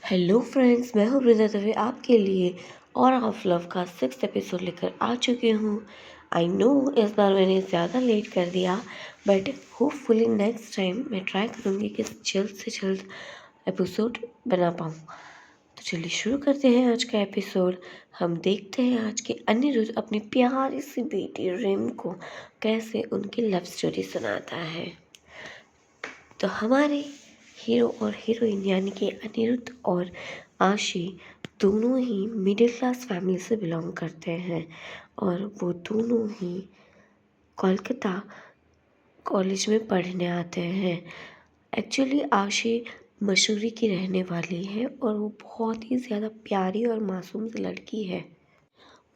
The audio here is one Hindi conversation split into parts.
हेलो फ्रेंड्स, मैं हूँ वृंदा दवे आपके लिए और ऑफ लव का 6th एपिसोड लेकर आ चुकी हूँ। आई नो इस बार मैंने ज़्यादा लेट कर दिया, बट होपफुली नेक्स्ट टाइम मैं ट्राई करूँगी कि जल्द से जल्द एपिसोड बना पाऊँ। तो चलिए शुरू करते हैं आज का एपिसोड। हम देखते हैं आज के अनिरुद्ध अपनी प्यारी सी बेटी रिम को कैसे उनकी लव स्टोरी सुनाता है। तो हमारे हीरो और हीरोइन यानी कि अनिरुद्ध और आशी दोनों ही मिडिल क्लास फैमिली से बिलोंग करते हैं और वो दोनों ही कोलकाता कॉलेज में पढ़ने आते हैं। एक्चुअली आशी मसूरी की रहने वाली है और वो बहुत ही ज़्यादा प्यारी और मासूम सी लड़की है।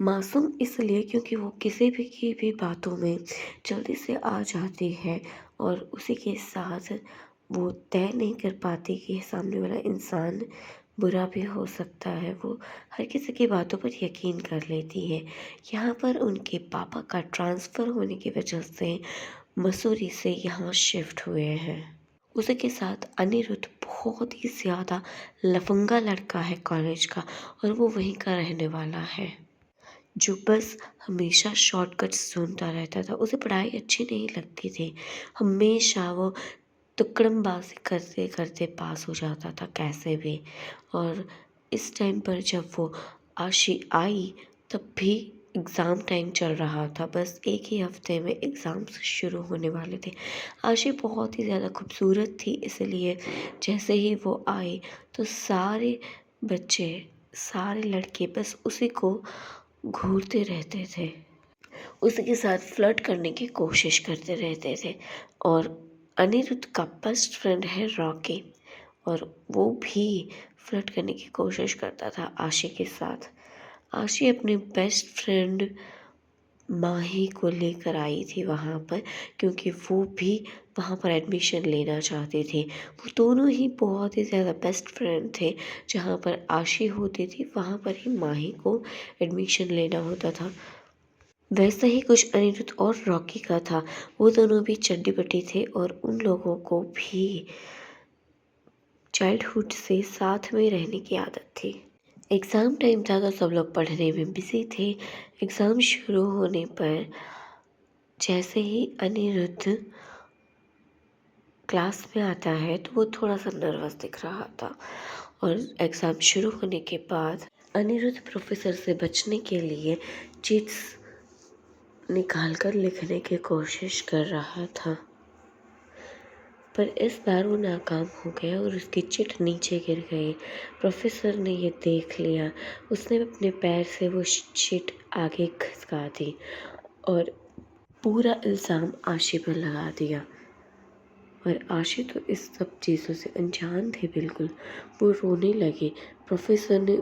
मासूम इसलिए क्योंकि वो किसी भी की भी बातों में जल्दी से आ जाती है और उसी के साथ वो तय नहीं कर पाती कि सामने वाला इंसान बुरा भी हो सकता है। वो हर किसी की बातों पर यकीन कर लेती है। यहाँ पर उनके पापा का ट्रांसफ़र होने की वजह से मसूरी से यहाँ शिफ्ट हुए हैं। उसी के साथ अनिरुद्ध बहुत ही ज़्यादा लफंगा लड़का है कॉलेज का और वो वहीं का रहने वाला है, जो बस हमेशा शॉर्टकट्स ढूंढता रहता था। उसे पढ़ाई अच्छी नहीं लगती थी। हमेशा वो तुक्कड़मबाजी करते करते पास हो जाता था कैसे भी। और इस टाइम पर जब वो आशी आई तब भी एग्ज़ाम टाइम चल रहा था। बस एक ही हफ्ते में एग्ज़ाम्स शुरू होने वाले थे। आशी बहुत ही ज़्यादा खूबसूरत थी, इसलिए जैसे ही वो आई तो सारे बच्चे, सारे लड़के बस उसी को घूरते रहते थे, उसी के साथ फ्लर्ट करने की कोशिश करते रहते थे। और अनिरुद्ध का बेस्ट फ्रेंड है रॉकी और वो भी फ्लर्ट करने की कोशिश करता था आशी के साथ। आशी अपनी बेस्ट फ्रेंड माही को लेकर आई थी वहाँ पर, क्योंकि वो भी वहाँ पर एडमिशन लेना चाहते थे। वो दोनों ही बहुत ही ज़्यादा बेस्ट फ्रेंड थे। जहाँ पर आशी होती थी वहाँ पर ही माही को एडमिशन लेना होता था। वैसा ही कुछ अनिरुद्ध और रॉकी का था। वो दोनों भी चड्डी-बड्डी थे और उन लोगों को भी चाइल्डहुड से साथ में रहने की आदत थी। एग्ज़ाम टाइम था तो सब लोग पढ़ने में बिज़ी थे। एग्ज़ाम शुरू होने पर जैसे ही अनिरुद्ध क्लास में आता है तो वो थोड़ा-सा नर्वस दिख रहा था। और एग्ज़ाम शुरू होने के बाद अनिरुद्ध प्रोफ़ेसर से बचने के लिए चीट्स निकाल कर लिखने की कोशिश कर रहा था, पर इस बार वो नाकाम हो गया और उसकी चिट नीचे गिर गई। प्रोफेसर ने ये देख लिया। उसने अपने पैर से वो चिट आगे खिसका दी और पूरा इल्ज़ाम आशी पर लगा दिया। और आशी तो इस सब चीज़ों से अनजान थे बिल्कुल। वो रोने लगी। प्रोफेसर ने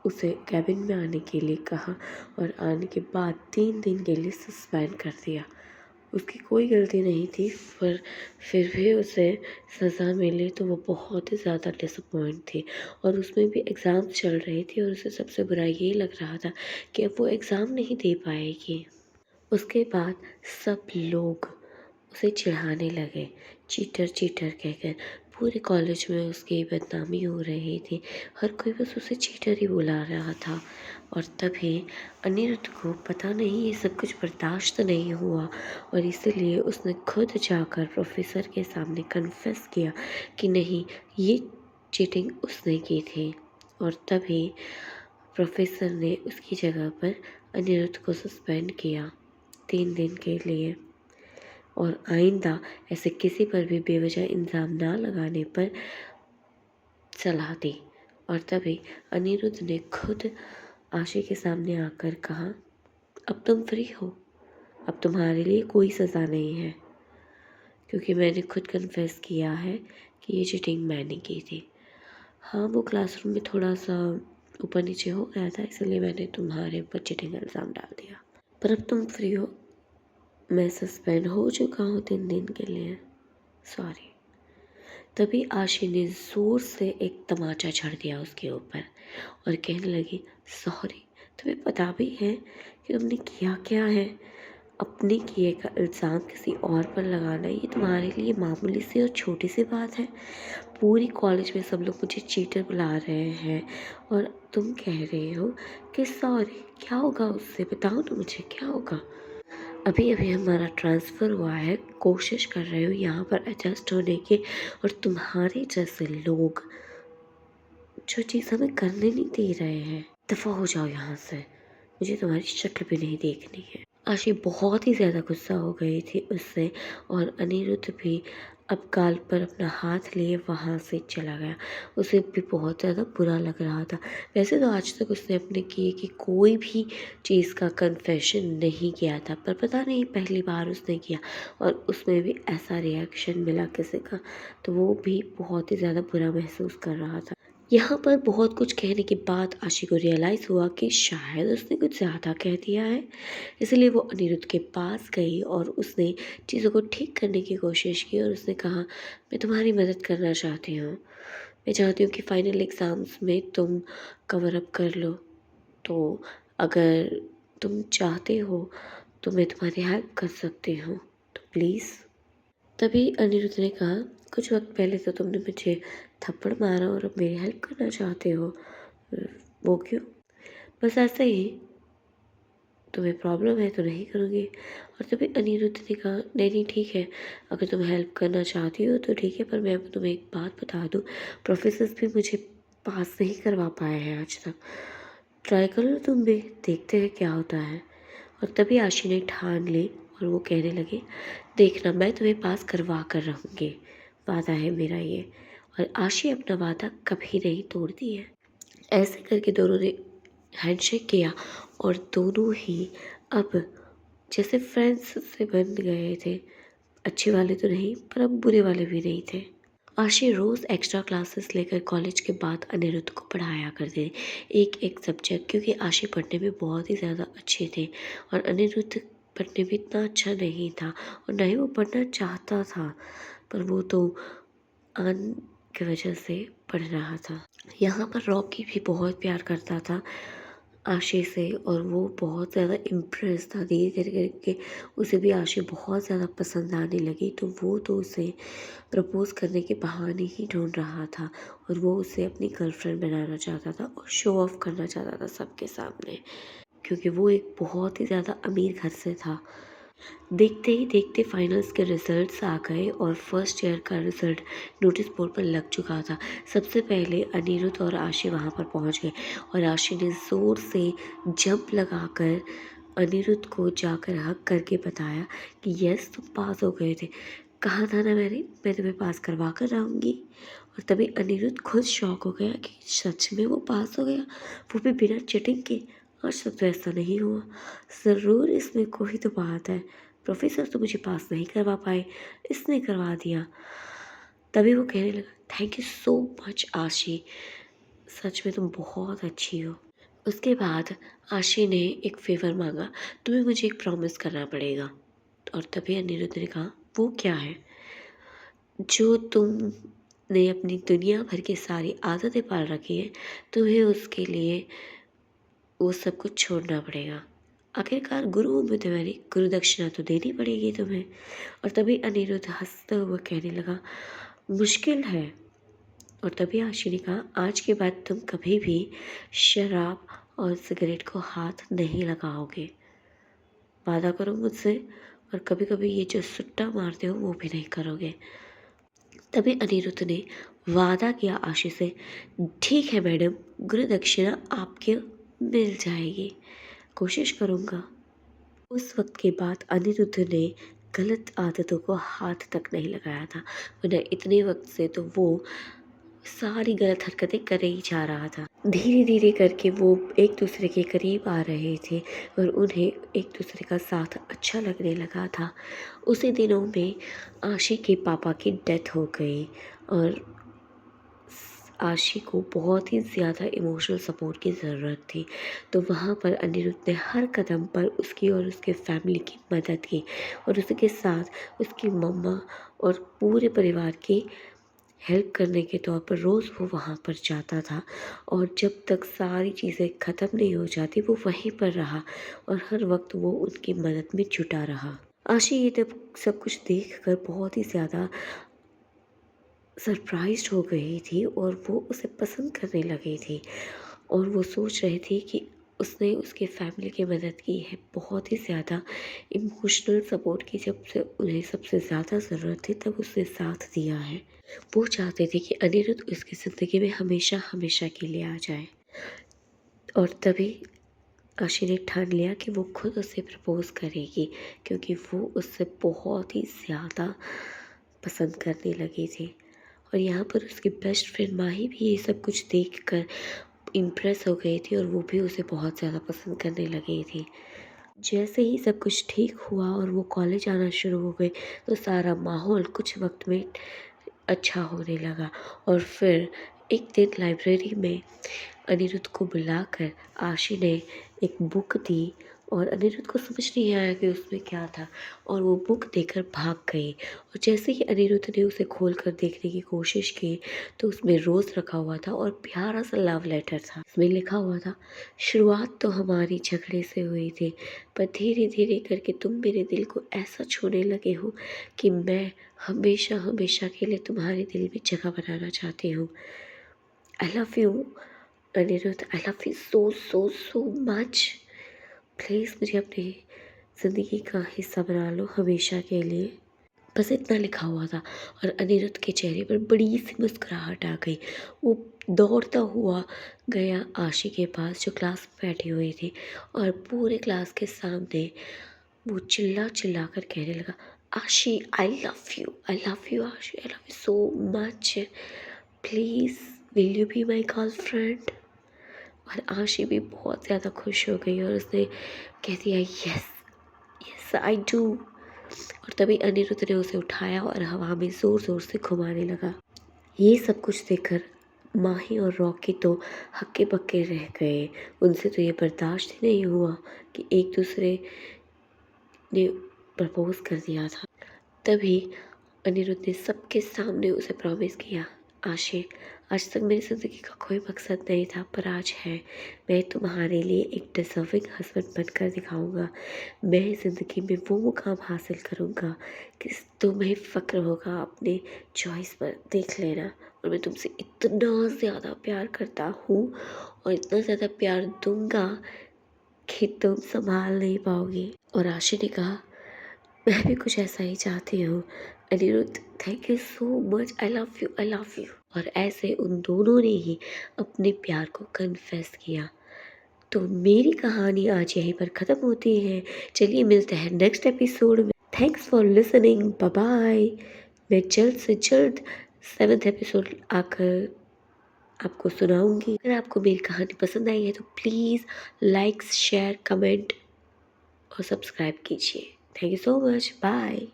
उसे कैबिन में आने के लिए कहा और आने के बाद 3 दिन के लिए सस्पेंड कर दिया। उसकी कोई गलती नहीं थी, पर फिर भी उसे सज़ा मिली तो वो बहुत ही ज़्यादा डिसअपॉइंट थी। और उसमें भी एग्ज़ाम चल रही थी और उसे सबसे बुरा ये लग रहा था कि अब वो एग्ज़ाम नहीं दे पाएगी। उसके बाद सब लोग उसे चिढ़ाने लगे, चीटर चीटर कहकर। पूरे कॉलेज में उसकी बदनामी हो रही थी। हर कोई बस उसे चीटर ही बुला रहा था। और तभी अनिरुद्ध को पता नहीं ये सब कुछ बर्दाश्त नहीं हुआ और इसीलिए उसने खुद जाकर प्रोफेसर के सामने कन्फेस किया कि नहीं, ये चीटिंग उसने की थी। और तभी प्रोफेसर ने उसकी जगह पर अनिरुद्ध को सस्पेंड किया 3 दिन के लिए और आइंदा ऐसे किसी पर भी बेवजह इल्ज़ाम ना लगाने पर सलाह दी। और तभी अनिरुद्ध ने खुद आशी के सामने आकर कहा, अब तुम फ्री हो, अब तुम्हारे लिए कोई सज़ा नहीं है, क्योंकि मैंने खुद कन्फेस किया है कि ये चीटिंग मैंने की थी। हाँ, वो क्लासरूम में थोड़ा सा ऊपर नीचे हो गया था, इसलिए मैंने तुम्हारे ऊपर चीटिंग का इल्ज़ाम डाल दिया, पर अब तुम फ्री हो। मैं सस्पेंड हो चुका हूँ 3 दिन के लिए, सॉरी। तभी आशी ने ज़ोर से एक तमाचा छड़ दिया उसके ऊपर और कहने लगी, सॉरी, तुम्हें पता भी है कि तुमने किया क्या है? अपने किए का इल्ज़ाम किसी और पर लगाना ये तुम्हारे लिए मामूली सी और छोटी सी बात है। पूरी कॉलेज में सब लोग मुझे चीटर बुला रहे हैं और तुम कह रहे हो कि सॉरी। क्या होगा उससे, बताओ तो मुझे क्या होगा। अभी अभी हमारा ट्रांसफ़र हुआ है, कोशिश कर रहे हो यहाँ पर एडजस्ट होने की, और तुम्हारे जैसे लोग जो चीज़ हमें करने नहीं दे रहे हैं। दफ़ा हो जाओ यहाँ से, मुझे तुम्हारी शक्ल भी नहीं देखनी है। आशी बहुत ही ज़्यादा गुस्सा हो गई थी उससे, और अनिरुद्ध भी अब गाल पर अपना हाथ लिए वहाँ से चला गया। उसे भी बहुत ज़्यादा बुरा लग रहा था। वैसे तो आज तक उसने अपने किए कि कोई भी चीज़ का कन्फेशन नहीं किया था, पर पता नहीं पहली बार उसने किया और उसमें भी ऐसा रिएक्शन मिला किसी का, तो वो भी बहुत ही ज़्यादा बुरा महसूस कर रहा था। यहाँ पर बहुत कुछ कहने के बाद आशी को रियलाइज़ हुआ कि शायद उसने कुछ ज़्यादा कह दिया है। इसलिए वो अनिरुद्ध के पास गई और उसने चीज़ों को ठीक करने की कोशिश की, और उसने कहा, मैं तुम्हारी मदद करना चाहती हूँ। मैं चाहती हूँ कि फाइनल एग्ज़ाम्स में तुम कवर अप कर लो। तो अगर तुम चाहते हो तो मैं तुम्हारी हेल्प कर सकती हूँ, तो प्लीज़। तभी अनिरुद्ध ने कहा, कुछ वक्त पहले तो तुमने मुझे थप्पड़ मारा और अब मेरी हेल्प करना चाहते हो, वो क्यों? बस ऐसे ही, तुम्हें प्रॉब्लम है तो नहीं करूँगी। और तभी अनिरुद्ध ने कहा, नहीं नहीं ठीक है, अगर तुम हेल्प करना चाहती हो तो ठीक है, पर मैं तुम्हें एक बात बता दूँ, प्रोफेसर्स भी मुझे पास नहीं करवा पाए हैं आज तक। ट्राई कर लो तुम भी, देखते हैं क्या होता है। और तभी आशी ने ठान ली और वो कहने लगे, देखना मैं तुम्हें पास करवा कर रहूँगी, वादा है मेरा ये। और आशी अपना वादा कभी नहीं तोड़ती है। ऐसे करके दोनों ने हैंडशेक किया और दोनों ही अब जैसे फ्रेंड्स से बन गए थे। अच्छे वाले तो नहीं, पर अब बुरे वाले भी नहीं थे। आशी रोज़ एक्स्ट्रा क्लासेस लेकर कॉलेज के बाद अनिरुद्ध को पढ़ाया करते थे, एक एक सब्जेक्ट, क्योंकि आशी पढ़ने में बहुत ही ज़्यादा अच्छे थे और अनिरुद्ध पढ़ने में इतना अच्छा नहीं था, और ना ही वो पढ़ना चाहता था, पर वो तो आन की वजह से पढ़ रहा था। यहाँ पर रॉकी भी बहुत प्यार करता था आशी से, और वो बहुत ज़्यादा इम्प्रेस था। धीरे धीरे करके उसे भी आशी बहुत ज़्यादा पसंद आने लगी, तो वो तो उसे प्रपोज़ करने के बहाने ही ढूंढ रहा था, और वो उसे अपनी गर्लफ्रेंड बनाना चाहता था और शो ऑफ करना चाहता था सबके सामने, क्योंकि वो एक बहुत ही ज़्यादा अमीर घर से था। देखते ही देखते फाइनल्स के रिजल्ट्स आ गए और फर्स्ट ईयर का रिजल्ट नोटिस बोर्ड पर लग चुका था। सबसे पहले अनिरुद्ध और आशी वहाँ पर पहुँच गए, और आशी ने ज़ोर से जंप लगाकर अनिरुद्ध को जाकर हक करके बताया कि यस तुम पास हो गए थे। कहा था ना मैंने, मैं तुम्हें पास करवा कर रहूँगी। और तभी अनिरुद्ध खुद शॉक हो गया कि सच में वो पास हो गया, वो भी बिना चीटिंग के। आज तक तो ऐसा नहीं हुआ, ज़रूर इसमें कोई तो बात है। प्रोफेसर तो मुझे पास नहीं करवा पाए, इसने करवा दिया। तभी वो कहने लगा, थैंक यू सो मच आशी, सच में तुम बहुत अच्छी हो। उसके बाद आशी ने एक फ़ेवर मांगा, तुम्हें मुझे एक प्रॉमिस करना पड़ेगा। और तभी अनिरुद्ध ने कहा, वो क्या है? जो तुमने अपनी दुनिया भर की सारी आदतें पाल रखी है, तुम्हें उसके लिए वो सब कुछ छोड़ना पड़ेगा। आखिरकार गुरु हूँ मैं तुम्हारी, गुरु दक्षिणा तो देनी पड़ेगी तुम्हें। और तभी अनिरुद्ध हंसते हुए कहने लगा, मुश्किल है। और तभी आशी ने कहा, आज के बाद तुम कभी भी शराब और सिगरेट को हाथ नहीं लगाओगे, वादा करो मुझसे। और कभी कभी ये जो सुट्टा मारते हो वो भी नहीं करोगे। तभी अनिरुद्ध ने वादा किया आशी से, ठीक है मैडम, गुरु दक्षिणा आपके मिल जाएगी, कोशिश करूँगा। उस वक्त के बाद अनिरुद्ध ने गलत आदतों को हाथ तक नहीं लगाया था, वरना इतने वक्त से तो वो सारी गलत हरकतें करे ही जा रहा था। धीरे धीरे करके वो एक दूसरे के करीब आ रहे थे और उन्हें एक दूसरे का साथ अच्छा लगने लगा था। उसी दिनों में आशी के पापा की डेथ हो गई, और आशी को बहुत ही ज़्यादा इमोशनल सपोर्ट की ज़रूरत थी। तो वहाँ पर अनिरुद्ध ने हर कदम पर उसकी और उसके फैमिली की मदद की, और उसके साथ उसकी मम्मा और पूरे परिवार की हेल्प करने के तौर पर रोज़ वो वहाँ पर जाता था और जब तक सारी चीज़ें ख़त्म नहीं हो जाती वो वहीं पर रहा और हर वक्त वो उनकी मदद में जुटा रहा। आशी ये तब सब कुछ देखकर बहुत ही ज़्यादा सरप्राइज्ड हो गई थी और वो उसे पसंद करने लगी थी और वो सोच रही थी कि उसने उसके फैमिली की मदद की है, बहुत ही ज़्यादा इमोशनल सपोर्ट की। जब से उन्हें सबसे ज़्यादा ज़रूरत थी तब उसने साथ दिया है। वो चाहते थे कि अनिरुद्ध उसकी ज़िंदगी में हमेशा हमेशा के लिए आ जाए और तभी आशी ने ठान लिया कि वो खुद उसे प्रपोज़ करेगी क्योंकि वो उससे बहुत ही ज़्यादा पसंद करने लगी थी। और यहाँ पर उसकी बेस्ट फ्रेंड माही भी ये सब कुछ देखकर इम्प्रेस हो गई थी और वो भी उसे बहुत ज़्यादा पसंद करने लगी थी। जैसे ही सब कुछ ठीक हुआ और वो कॉलेज आना शुरू हो गई तो सारा माहौल कुछ वक्त में अच्छा होने लगा और फिर एक दिन लाइब्रेरी में अनिरुद्ध को बुलाकर आशी ने एक बुक दी और अनिरुद्ध को समझ नहीं आया कि उसमें क्या था और वो बुक देकर भाग गई। और जैसे ही अनिरुद्ध ने उसे खोलकर देखने की कोशिश की तो उसमें रोज़ रखा हुआ था और प्यारा सा लव लेटर था। इसमें लिखा हुआ था, शुरुआत तो हमारी झगड़े से हुई थी पर धीरे धीरे करके तुम मेरे दिल को ऐसा छूने लगे हो कि मैं हमेशा हमेशा के लिए तुम्हारे दिल में जगह बनाना चाहती हूँ। I love you Anirudh, I love you so so so much. Please मुझे अपनी ज़िंदगी का हिस्सा बना लो हमेशा के लिए। बस इतना लिखा हुआ था और अनिरुद्ध के चेहरे पर बड़ी सी मुस्कुराहट आ गई। वो दौड़ता हुआ गया आशी के पास जो क्लास में बैठी हुई थी और पूरे क्लास के सामने वो चिल्ला चिल्ला कर कहने लगा, आशी आई लव यू आशी, आई love you so much. Please will you be my girlfriend. और आशी भी बहुत ज़्यादा खुश हो गई और उसने कह दिया, यस यस आई डू। और तभी अनिरुद्ध ने उसे उठाया और हवा में ज़ोर ज़ोर से घुमाने लगा। ये सब कुछ देखकर माही और रॉकी तो हक्के बक्के रह गए। उनसे तो ये बर्दाश्त ही नहीं हुआ कि एक दूसरे ने प्रपोज कर दिया था। तभी अनिरुद्ध ने सबके सामने उसे प्रॉमिस किया, आशी आज तक मेरी ज़िंदगी का कोई मकसद नहीं था पर आज है। मैं तुम्हारे लिए एक डिज़र्विंग हस्बैंड बनकर दिखाऊंगा। मैं ज़िंदगी में वो मुकाम हासिल करूंगा कि तुम्हें फ़क्र होगा अपने चॉइस पर, देख लेना। और मैं तुमसे इतना ज़्यादा प्यार करता हूँ और इतना ज़्यादा प्यार दूंगा कि तुम संभाल नहीं पाओगी। और आशी ने कहा, मैं भी कुछ ऐसा ही चाहती हूँ। Anirudh thank you so much, I love you I love you. और ऐसे उन दोनों ने ही अपने प्यार को कन्फेस किया। तो मेरी कहानी आज यहीं पर ख़त्म होती है। चलिए मिलते हैं नेक्स्ट एपिसोड में। Thanks for listening, bye bye. मैं जल्द से जल्द 7th एपिसोड आकर आपको सुनाऊंगी। अगर आपको मेरी कहानी पसंद आई है तो प्लीज़ लाइक शेयर कमेंट और सब्सक्राइब कीजिए। Thank you so much, bye.